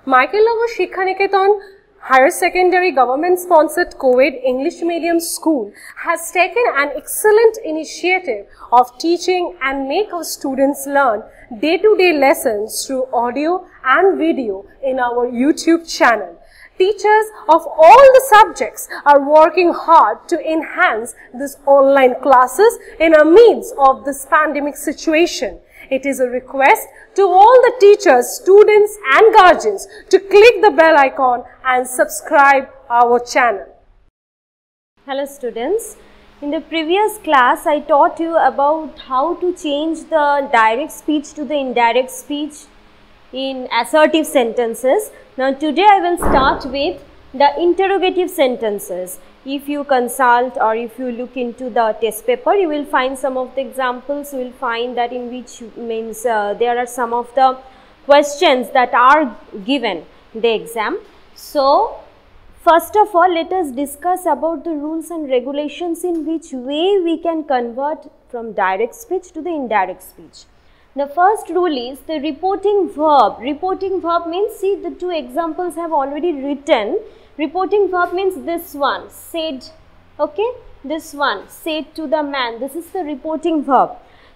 Michael Shikhaniketan Higher Secondary Government Sponsored Co-ed English Medium School has taken an excellent initiative of teaching and make our students learn day-to-day lessons through audio and video in our YouTube channel. Teachers of all the subjects are working hard to enhance these online classes in the midst of this pandemic situation. It is a request to all the teachers, students and guardians to click the bell icon and subscribe our channel. Hello students, in the previous class I taught you about how to change the direct speech to the indirect speech in assertive sentences. Now today I will start with the interrogative sentences. If you consult or if you look into the test paper, you will find some of the examples. You will find that in which means there are some of the questions that are given in the exam. So first of all, let us discuss about the rules and regulations in which way we can convert from direct speech to the indirect speech. The first rule is the reporting verb. Reporting verb means, see, the two examples have already written. Reporting verb means this one, said, okay, this one, said to the man. This is the reporting verb.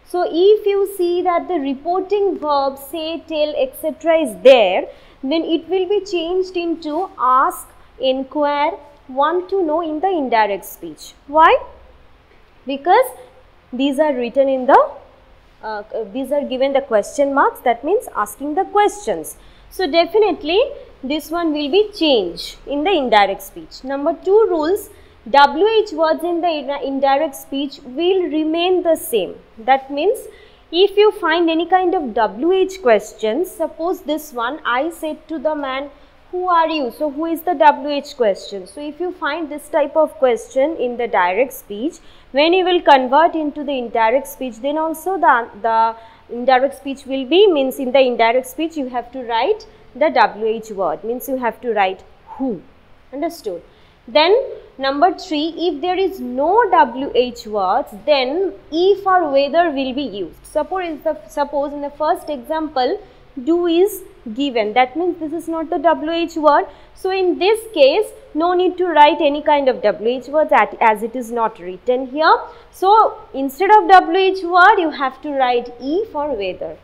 So if you see that the reporting verb, say, tell, etc. is there, then it will be changed into ask, inquire, want to know in the indirect speech. Why? Because these are written in the these are given the question marks, that means asking the questions. So definitely this one will be changed in the indirect speech. Number 2 rules, WH words in the indirect speech will remain the same. That means if you find any kind of WH questions, suppose this one, I said to the man, who are you? So who is the WH question? So if you find this type of question in the direct speech, when you will convert into the indirect speech, then also the indirect speech will be, means in the indirect speech you have to write the WH word, means you have to write who. Understood? Then number 3, if there is no WH words, then if or whether will be used. Suppose in the first example, do is given, that means this is not the WH word. So in this case, no need to write any kind of WH words as it is not written here. So instead of WH word, you have to write if or whether.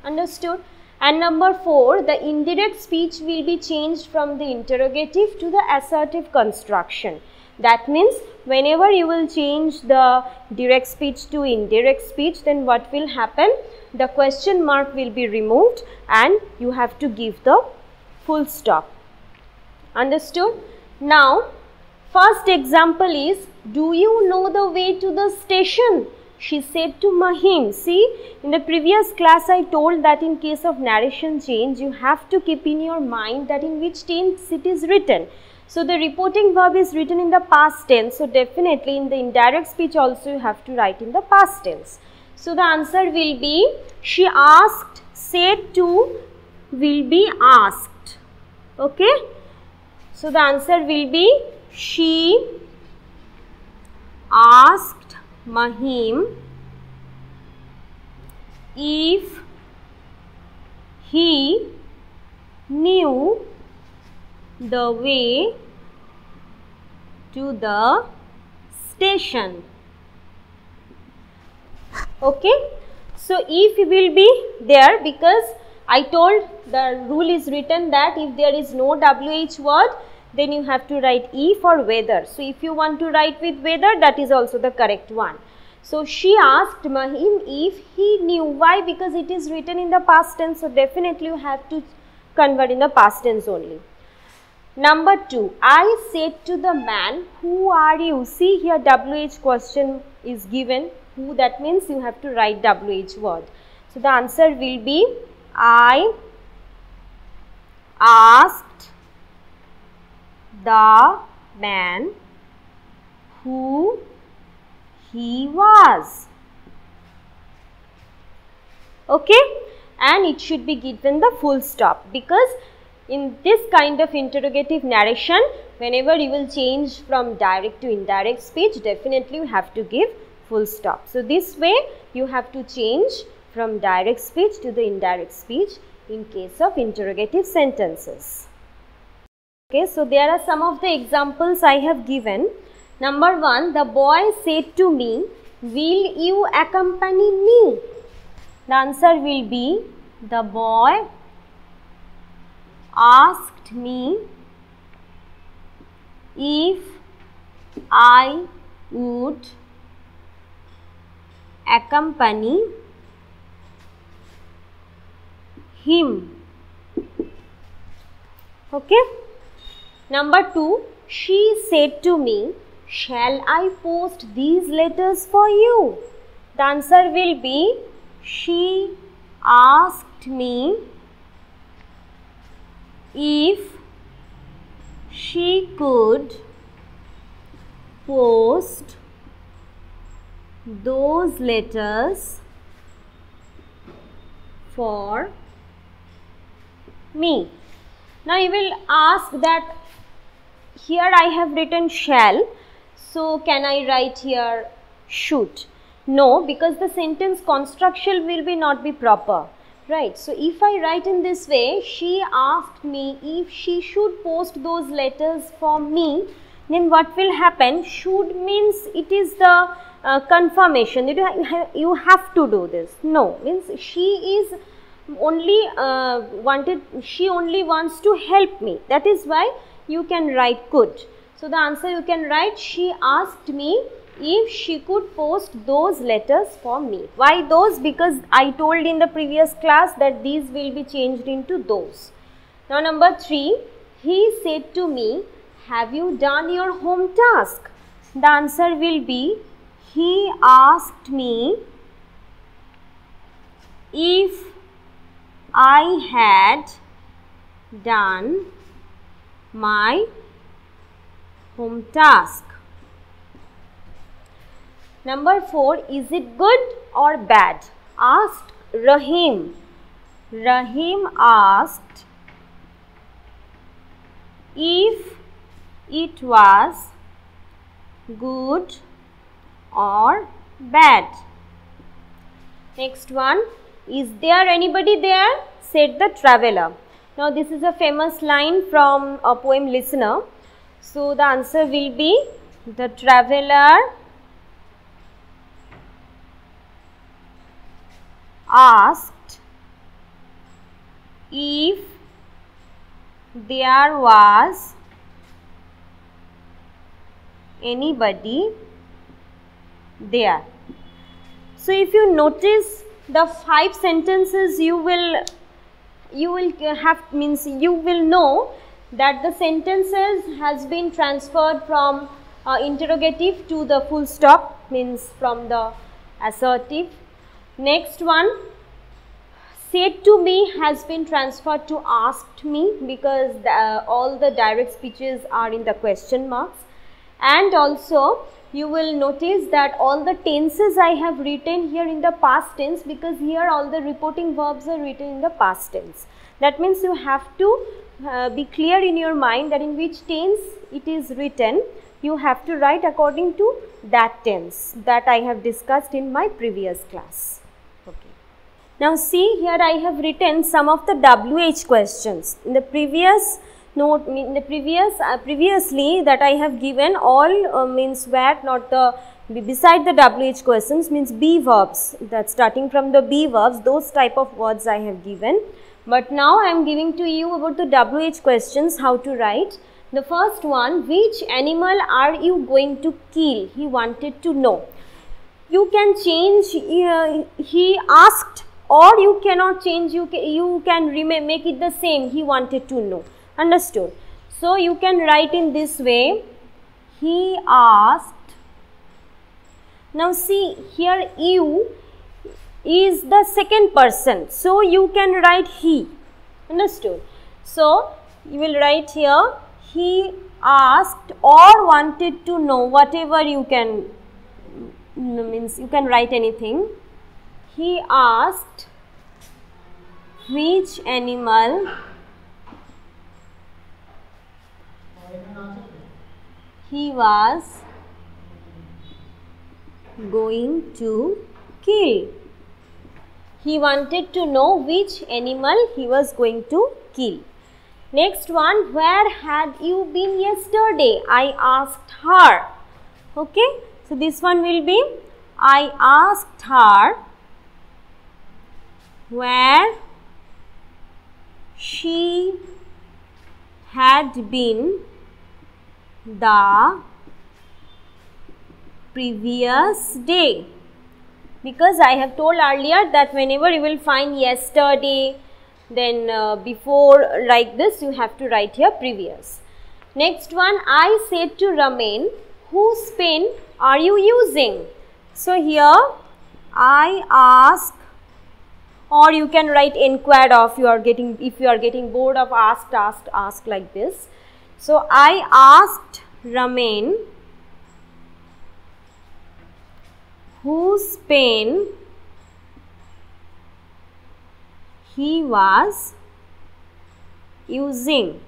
Understood? And number 4, the indirect speech will be changed from the interrogative to the assertive construction. That means whenever you will change the direct speech to indirect speech, then what will happen? The question mark will be removed and you have to give the full stop. Understood? Now, first example is, do you know the way to the station? She said to Mahim. See, in the previous class I told that in case of narration change, you have to keep in your mind that in which tense it is written. So the reporting verb is written in the past tense. So definitely in the indirect speech also you have to write in the past tense. So the answer will be, she asked, said to will be asked. Okay. So the answer will be, she asked Mahim if he knew the way to the station. Okay. So if will be there, because I told the rule is written that if there is no WH word, then you have to write if or whether. So if you want to write with whether, that is also the correct one. So she asked Mahim if he knew. Why? Because it is written in the past tense. So definitely you have to convert in the past tense only. Number 2, I said to the man, who are you? See here WH question is given. Who, that means you have to write WH word. So the answer will be, I asked the man who he was. Okay, and it should be given the full stop, because in this kind of interrogative narration, whenever you will change from direct to indirect speech, definitely you have to give full stop. So this way you have to change from direct speech to the indirect speech in case of interrogative sentences. Okay, so there are some of the examples I have given. Number 1, the boy said to me, will you accompany me? The answer will be, the boy asked me if I would accompany him. Okay. Number 2, she said to me, shall I post these letters for you? The answer will be, she asked me if she could post those letters for me. Now you will ask that here I have written shall, so can I write here should? No, because the sentence construction will not be proper, right? So if I write in this way, she asked me if she should post those letters for me, then what will happen? Should means it is the confirmation, you have to do this. No, means she is only she only wants to help me. That is why you can write could. So the answer you can write, she asked me if she could post those letters for me. Why those? Because I told in the previous class that these will be changed into those. Now number 3, he said to me, have you done your home task? The answer will be, he asked me if I had done my home task. Number 4, is it good or bad? Asked Rahim. Rahim asked if it was good or bad. Next one, is there anybody there? Said the traveller. Now this is a famous line from a poem Listener. So the answer will be, the traveller asked if there was anybody there. So if you notice the 5 sentences, you will know that the sentences has been transferred from interrogative to the full stop, means from the assertive. Next one, said to me has been transferred to asked me, because all the direct speeches are in the question marks. And also you will notice that all the tenses I have written here in the past tense, because here all the reporting verbs are written in the past tense. That means you have to be clear in your mind that in which tense it is written. You have to write according to that tense that I have discussed in my previous class. Okay. Now see, here I have written some of the WH questions. In the previous note, in the previously that I have given, all means where not the beside the WH questions means be verbs, that starting from the be verbs, those type of words I have given. But now I am giving to you about the WH questions, how to write. The first one, which animal are you going to kill? He wanted to know. You can change, he asked, or you cannot change, you can make it the same, he wanted to know. Understood? So you can write in this way, he asked. Now see, here you is the second person, so you can write he. Understood? So you will write here, he asked or wanted to know, whatever you can, means you can write anything. He asked which animal he was going to kill. He wanted to know which animal he was going to kill. Next one, where had you been yesterday? I asked her. Okay, so this one will be, I asked her where she had been the previous day. Because I have told earlier that whenever you will find yesterday, then before like this you have to write here previous. Next one, I said to Ramen, whose pen are you using? So here I ask, or you can write inquired of, if you are getting bored of asked like this. So I asked Ramen whose pen he was using.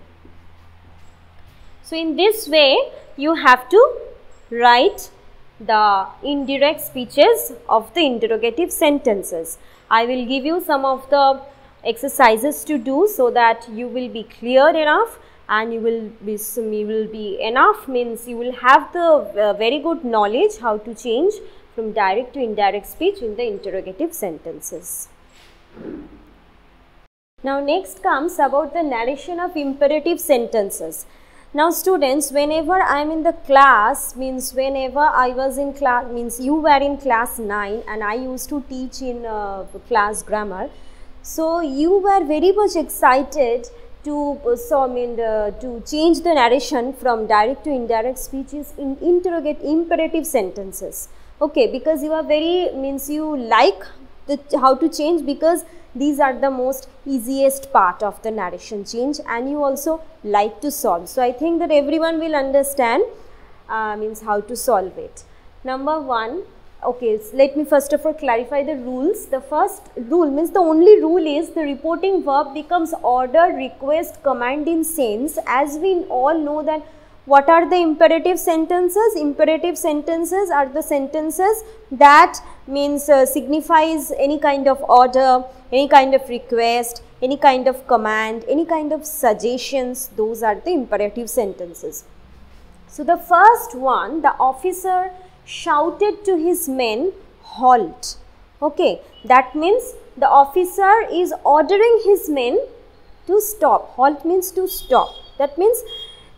So in this way you have to write the indirect speeches of the interrogative sentences. I will give you some of the exercises to do so that you will be clear enough, and you will be enough means you will have the very good knowledge how to change from direct to indirect speech in the interrogative sentences. Now next comes about the narration of imperative sentences. Now students, whenever I am in the class, means whenever I was in class, means you were in class 9 and I used to teach in class grammar. So you were very much excited to to change the narration from direct to indirect speeches in imperative sentences. Okay, because you are very, means you like how to change, because these are the most easiest part of the narration change, and you also like to solve. So I think that everyone will understand means how to solve it. Number 1, okay, so let me first of all clarify the rules. The first rule means the only rule is the reporting verb becomes order, request, command in sense. As we all know that what are the imperative sentences? Imperative sentences are the sentences that means signifies any kind of order, any kind of request, any kind of command, any kind of suggestions. Those are the imperative sentences. So the first one, the officer shouted to his men, halt. Okay, that means the officer is ordering his men to stop. Halt means to stop. That means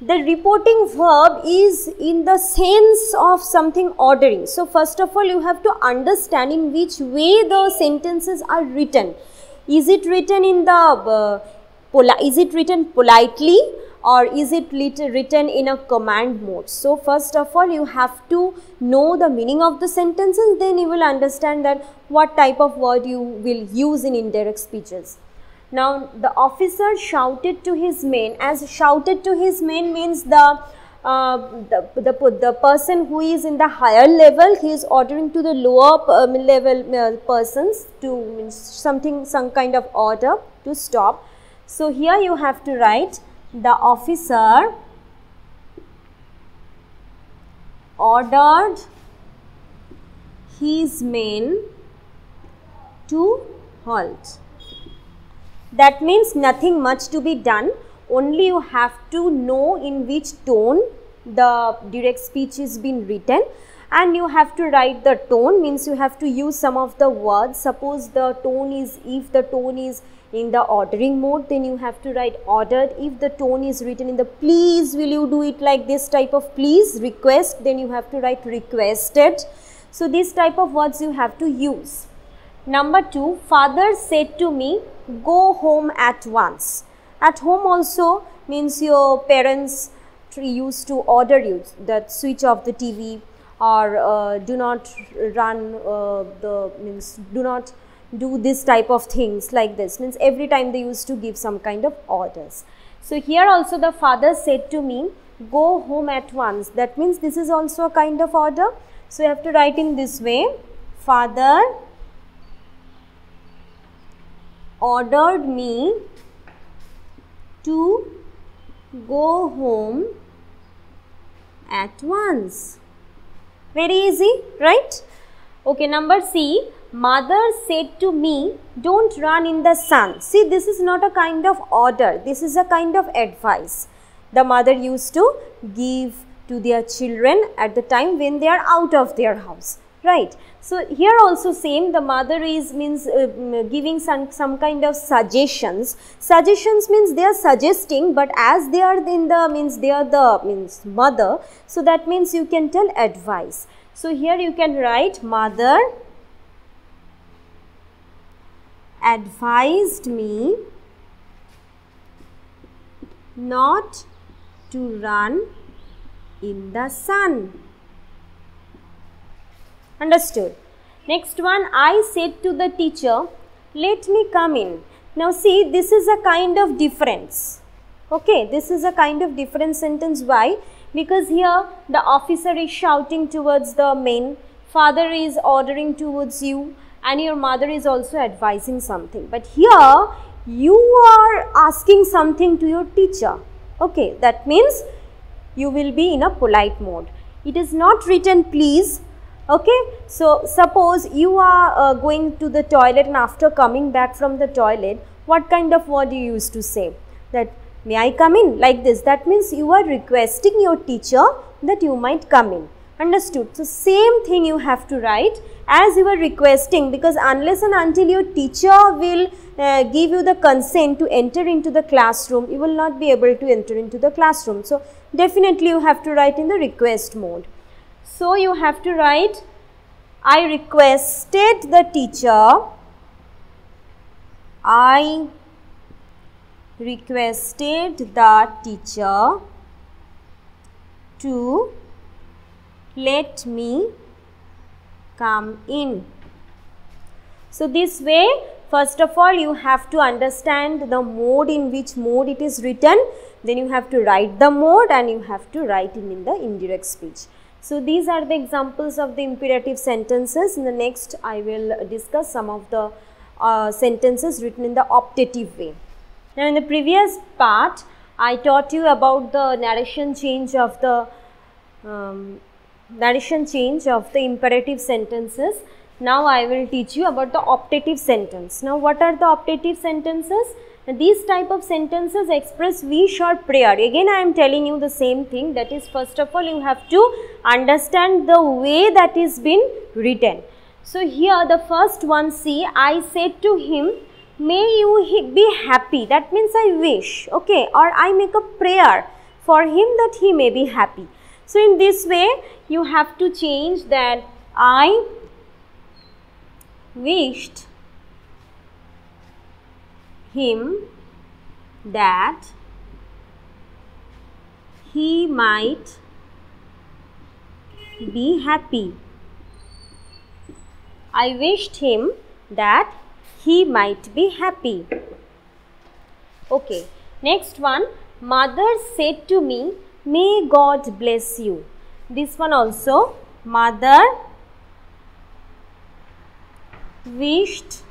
the reporting verb is in the sense of something ordering. So first of all you have to understand in which way the sentences are written. Is it written in the is it written politely, or is it written in a command mode? So first of all you have to know the meaning of the sentences, then you will understand that what type of word you will use in indirect speeches. Now the officer shouted to his men. As shouted to his men means the person who is in the higher level, he is ordering to the lower level persons to some kind of order to stop. So here you have to write, the officer ordered his men to halt. That means nothing much to be done, only you have to know in which tone the direct speech is being written, and you have to write the tone, means you have to use some of the words. Suppose the tone is, if the tone is in the ordering mode, then you have to write ordered. If the tone is written in the please, will you do it like this type of please, request, then you have to write requested. So this type of words you have to use. Number 2, father said to me, go home at once. At home also means your parents used to order you that switch off the TV, or do not run do not do this type of things like this. Means every time they used to give some kind of orders. So here also the father said to me, go home at once. That means this is also a kind of order. So you have to write in this way, father ordered me to go home at once. Very easy, right? Okay, number C, mother said to me, don't run in the sun. See, this is not a kind of order, this is a kind of advice the mother used to give to their children at the time when they are out of their house, right? So here also same, the mother is giving some kind of suggestions. Suggestions means they are suggesting, but as they are in the they are the mother, so that means you can tell advice. So here you can write, mother advised me not to run in the sun. Understood? Next one, I said to the teacher, let me come in. Now see, this is a kind of difference. Okay, this is a kind of different sentence. Why? Because here the officer is shouting towards the men, father is ordering towards you, and your mother is also advising something. But here you are asking something to your teacher. Okay, that means you will be in a polite mode. It is not written please. Okay, so suppose you are going to the toilet, and after coming back from the toilet, what kind of word you used to say? That may I come in, like this. That means you are requesting your teacher that you might come in. Understood? So same thing you have to write as you are requesting, because unless and until your teacher will give you the consent to enter into the classroom, you will not be able to enter into the classroom. So definitely you have to write in the request mode. So you have to write, I requested the teacher, I requested the teacher to let me come in. So this way, first of all, you have to understand the mode, in which mode it is written, then you have to write the mode, and you have to write it in the indirect speech. So these are the examples of the imperative sentences. In the next, I will discuss some of the sentences written in the optative way. Now in the previous part, I taught you about the narration change of the imperative sentences. Now I will teach you about the optative sentence. Now what are the optative sentences? These type of sentences express wish or prayer. Again I am telling you the same thing, that is, first of all you have to understand the way that is been written. So here the first one, see, I said to him, may you be happy. That means I wish, okay, or I make a prayer for him that he may be happy. So in this way you have to change that, I wished him that he might be happy. I wished him that he might be happy. Okay, next one, mother said to me, may God bless you. This one also, mother wished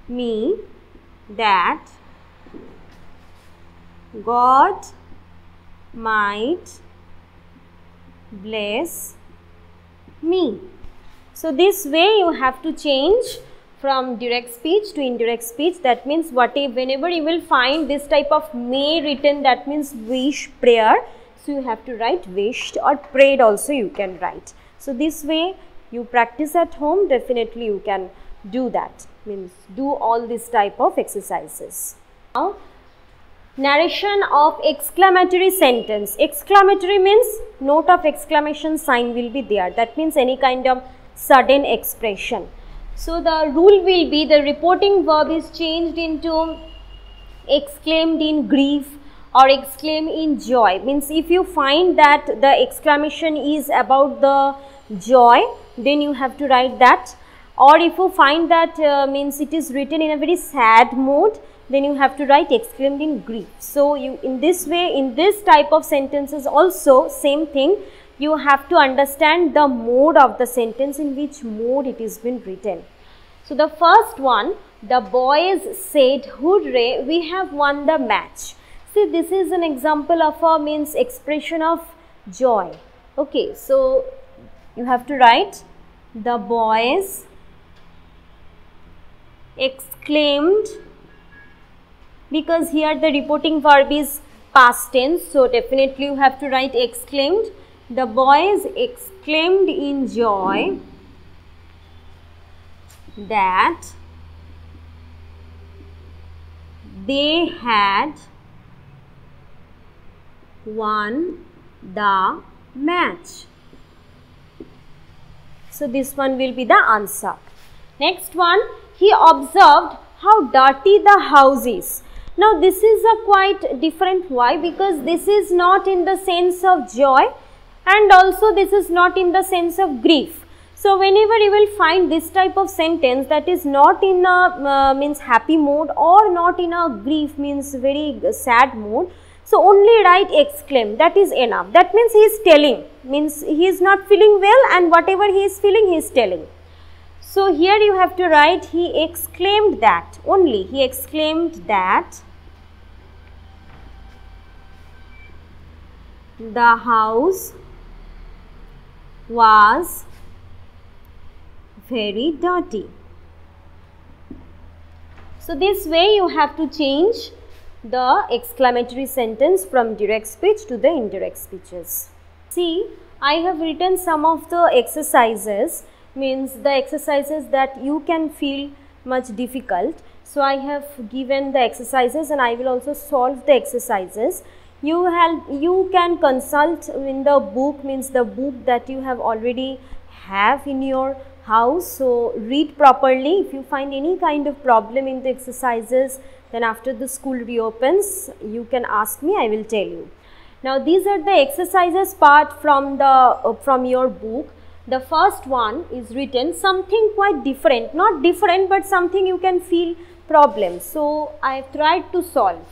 me that God might bless me. So this way you have to change from direct speech to indirect speech. That means whenever you will find this type of may written, that means wish, prayer. So you have to write wished, or prayed also you can write. So this way you practice at home, definitely you can do that, means do all this type of exercises. Now narration of exclamatory sentence. Exclamatory means note of exclamation sign will be there. That means any kind of sudden expression. So the rule will be, the reporting verb is changed into exclaimed in grief or exclaim in joy. Means if you find that the exclamation is about the joy, then you have to write that. Or if you find that means it is written in a very sad mode, then you have to write exclaimed in grief. So you, in this way, in this type of sentences also same thing, you have to understand the mode of the sentence, in which mode it is been written. So the first one, the boys said, hooray, we have won the match. See, this is an example of a means expression of joy. Okay, so you have to write the boys exclaimed, because here the reporting verb is past tense, so definitely you have to write exclaimed. The boys exclaimed in joy that they had won the match. So this one will be the answer. Next one, he observed how dirty the house is. Now this is a quite different. Why? Because this is not in the sense of joy and also this is not in the sense of grief. So whenever you will find this type of sentence that is not in a means happy mode or not in a grief means very sad mode, so only write exclaim, that is enough. That means he is telling, means he is not feeling well and whatever he is feeling he is telling. So here you have to write he exclaimed that, only he exclaimed that the house was very dirty. So this way you have to change the exclamatory sentence from direct speech to the indirect speeches. See, I have written some of the exercises, means the exercises that you can feel much difficult. So I have given the exercises and I will also solve the exercises. You can consult in the book, means the book that you have already have in your house. So read properly. If you find any kind of problem in the exercises, then after the school reopens, you can ask me, I will tell you. Now these are the exercises part from the from your book. The first one is written something quite different, not different but something you can feel problems. So I have tried to solve.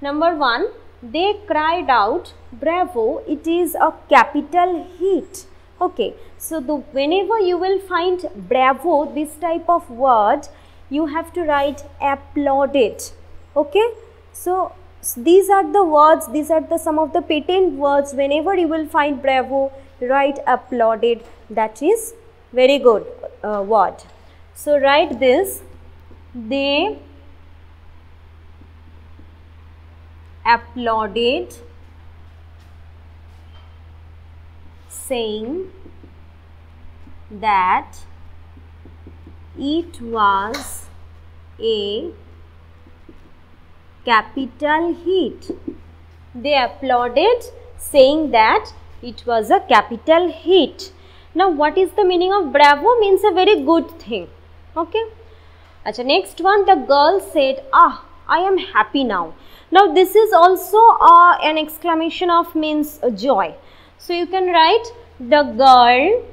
Number 1, they cried out, bravo, it is a capital hit. Okay, so whenever you will find bravo, this type of word, you have to write applauded. Okay, so these are the words, these are the some of the patent words. Whenever you will find bravo, write applauded. That is very good word. So write this, they applauded, saying that it was a capital hit. They applauded saying that it was a capital hit. Now what is the meaning of bravo? Means a very good thing. Okay. Achha, next one, the girl said, ah, I am happy now. Now this is also an exclamation of means joy. So you can write the girl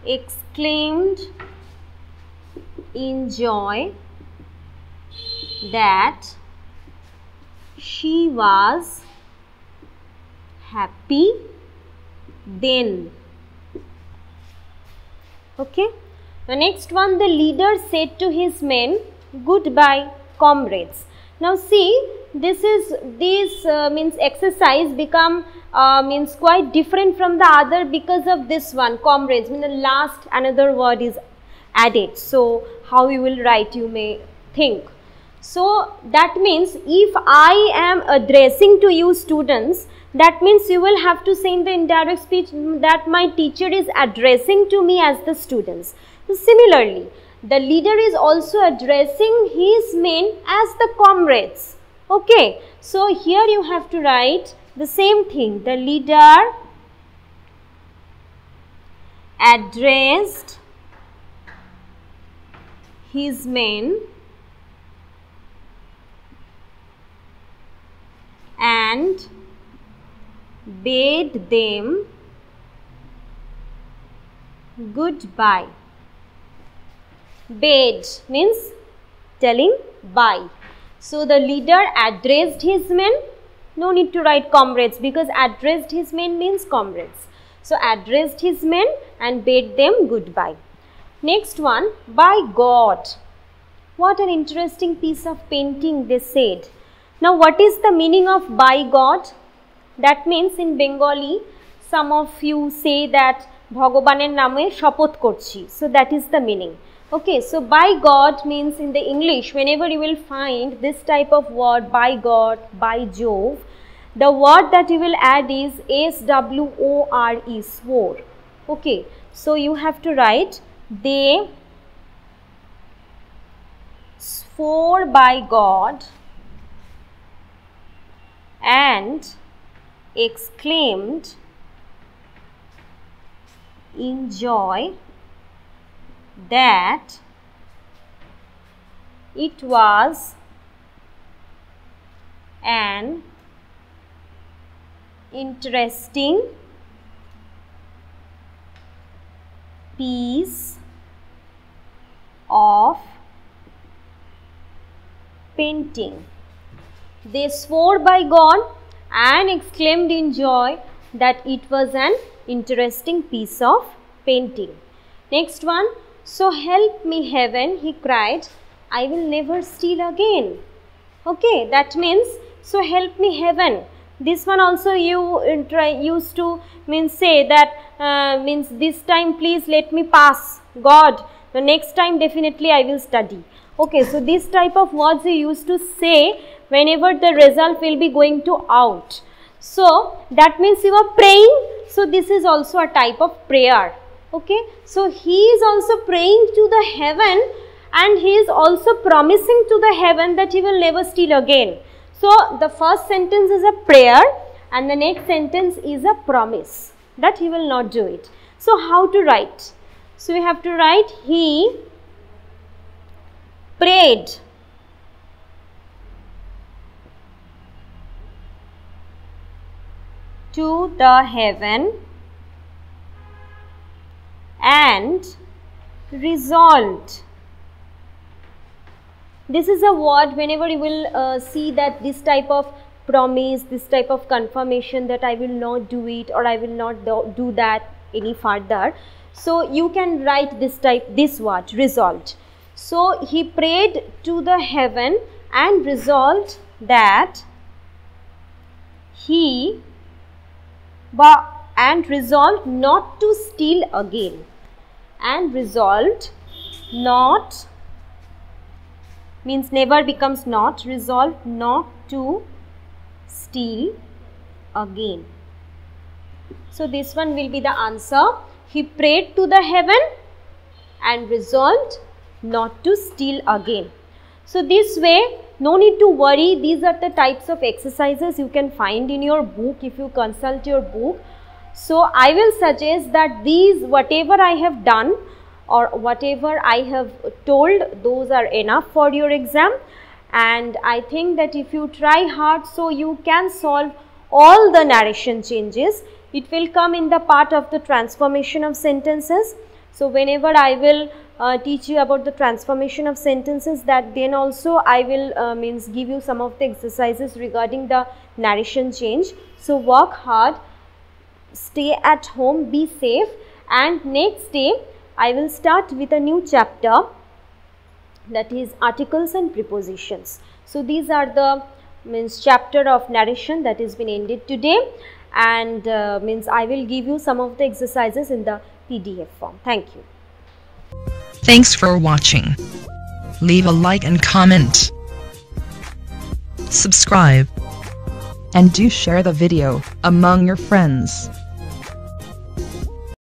exclaimed in joy that she was happy then. Okay. The next one, the leader said to his men, goodbye comrades. Now see, this means exercise become means quite different from the other because of this one, comrades, mean the last another word is added. So how you will write, you may think. So that means if I am addressing to you students, that means you will have to say in the indirect speech that my teacher is addressing to me as the students. So similarly, the leader is also addressing his men as the comrades. Okay. So here you have to write the same thing. The leader addressed his men and bade them goodbye. Bade means telling bye. So the leader addressed his men. No need to write comrades because addressed his men means comrades. So addressed his men and bade them goodbye. Next one, by God. What an interesting piece of painting they said. Now what is the meaning of by God? That means in Bengali, some of you say that Bhagabaner name shapot korchi. So that is the meaning. Okay, so by God means in the English, whenever you will find this type of word, by God, by Jove, the word that you will add is S-W-O-R-E, swore. Okay, so you have to write, they swore by God and exclaimed in joy that it was an interesting piece of painting. They swore by God and exclaimed in joy that it was an interesting piece of painting. Next one, so help me heaven, he cried, I will never steal again. Okay, that means, so help me heaven. This one also you used to say that means this time please let me pass, God, the next time definitely I will study. Okay, so this type of words you used to say whenever the result will be going to out. So that means you are praying, so this is also a type of prayer. Okay, so he is also praying to the heaven and he is also promising to the heaven that he will never steal again. So the first sentence is a prayer and the next sentence is a promise that he will not do it. So how to write? So we have to write, he prayed to the heaven and resolved. This is a word whenever you will see that this type of promise, this type of confirmation that I will not do it or I will not do that any further. So you can write this word, resolved. So he prayed to the heaven and resolved that he resolved not to steal again, and resolved not means never becomes not, resolved not to steal again. So this one will be the answer. He prayed to the heaven and resolved not to steal again. So this way, no need to worry, these are the types of exercises you can find in your book if you consult your book. So I will suggest that these, whatever I have done or whatever I have told, those are enough for your exam. And I think that if you try hard, so you can solve all the narration changes. It will come in the part of the transformation of sentences. So whenever I will teach you about the transformation of sentences, that then also I will give you some of the exercises regarding the narration change. So work hard, stay at home, be safe, and next day I will start with a new chapter, that is articles and prepositions. So these are the chapter of narration that has been ended today, and I will give you some of the exercises in the PDF form. Thank you. Thanks for watching. Leave a like and comment. Subscribe. And do share the video among your friends.